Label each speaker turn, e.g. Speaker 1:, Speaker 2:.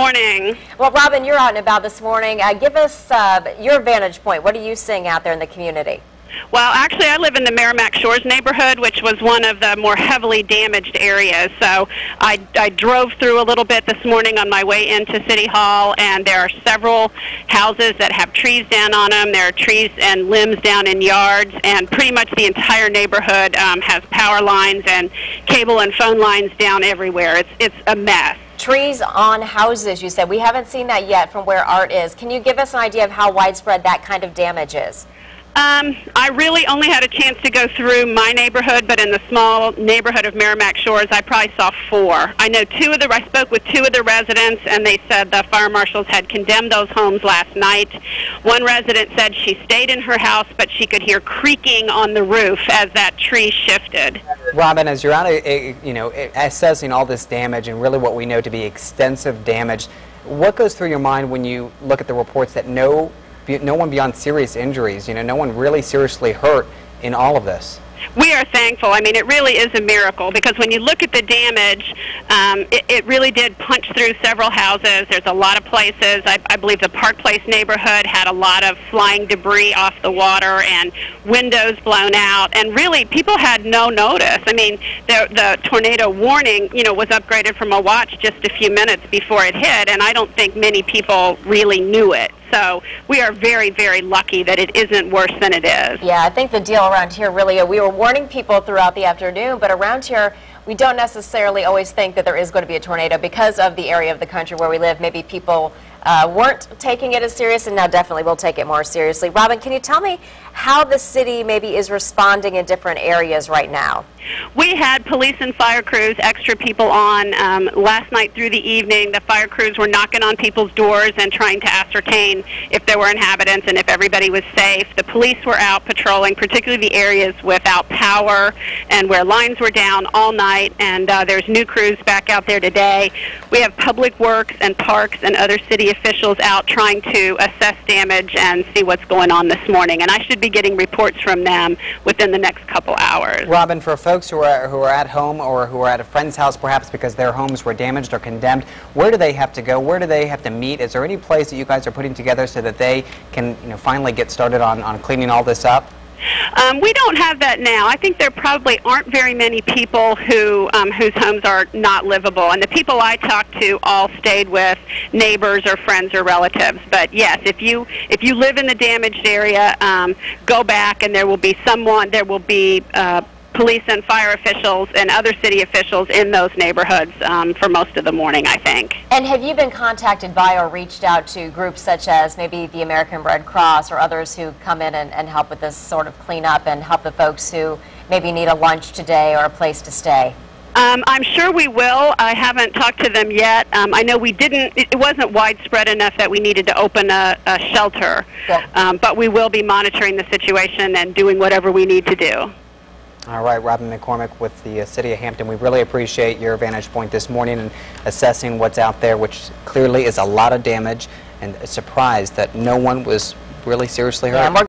Speaker 1: Morning.
Speaker 2: Well, Robin, you're out and about this morning. Give us your vantage point. What are you seeing out there in the community?
Speaker 1: Well, actually, I live in the Merrimack Shores neighborhood, which was one of the more heavily damaged areas. So I drove through a little bit this morning on my way into City Hall, and there are several houses that have trees down on them. There are trees and limbs down in yards, and pretty much the entire neighborhood has power lines and cable and phone lines down everywhere. It's a mess.
Speaker 2: Trees on houses, you said. We haven't seen that yet from where Art is. Can you give us an idea of how widespread that kind of damage is?
Speaker 1: I really only had a chance to go through my neighborhood, but in the small neighborhood of Merrimack Shores, I probably saw 4. I know I spoke with 2 of the residents, and they said the fire marshals had condemned those homes last night. One resident said she stayed in her house, but she could hear creaking on the roof as that tree shifted.
Speaker 3: Robin, as you're out, assessing all this damage and really what we know to be extensive damage, what goes through your mind when you look at the reports that no one beyond serious injuries, no one really seriously hurt in all of this?
Speaker 1: We are thankful. I mean, it really is a miracle, because when you look at the damage, it really did punch through several houses. There's a lot of places. I believe the Park Place neighborhood had a lot of flying debris off the water and windows blown out, and really people had no notice. I mean, the tornado warning, was upgraded from a watch just a few minutes before it hit, and I don't think many people really knew it. So we are very, very lucky that it isn't worse than it is.
Speaker 2: Yeah, I think the deal around here really, we were warning people throughout the afternoon, but around here we don't necessarily always think that there is going to be a tornado because of the area of the country where we live. Maybe people weren't taking it as serious, and now definitely will take it more seriously. Robin, can you tell me how the city maybe is responding in different areas right now?
Speaker 1: We had police and fire crews, extra people on last night through the evening. The fire crews were knocking on people's doors and trying to ascertain if there were inhabitants and if everybody was safe. The police were out patrolling, particularly the areas without power and where lines were down all night, and there's new crews back out there today. We have Public Works and Parks and other city officials out trying to assess damage and see what's going on this morning, and I should be getting reports from them within the next couple hours.
Speaker 3: Robin, for folks who are at home or who are at a friend's house perhaps because their homes were damaged or condemned, where do they have to go? Where do they have to meet? Is there any place that you guys are putting together so that they can finally get started on cleaning all this up?
Speaker 1: We don't have that now. I think there probably aren't very many people whose homes are not livable. And the people I talked to all stayed with neighbors or friends or relatives. But yes, if you live in the damaged area, go back, and there will be police and fire officials and other city officials in those neighborhoods for most of the morning, I think.
Speaker 2: And have you been contacted by or reached out to groups such as maybe the American Red Cross or others who come in and help with this sort of cleanup and help the folks who maybe need a lunch today or a place to stay?
Speaker 1: I'm sure we will. I haven't talked to them yet. I know it wasn't widespread enough that we needed to open a shelter, but we will be monitoring the situation and doing whatever we need to do.
Speaker 3: All right, Robin McCormick with the City of Hampton. We really appreciate your vantage point this morning and assessing what's out there, which clearly is a lot of damage, and a surprise that no one was really seriously hurt.
Speaker 2: Yeah,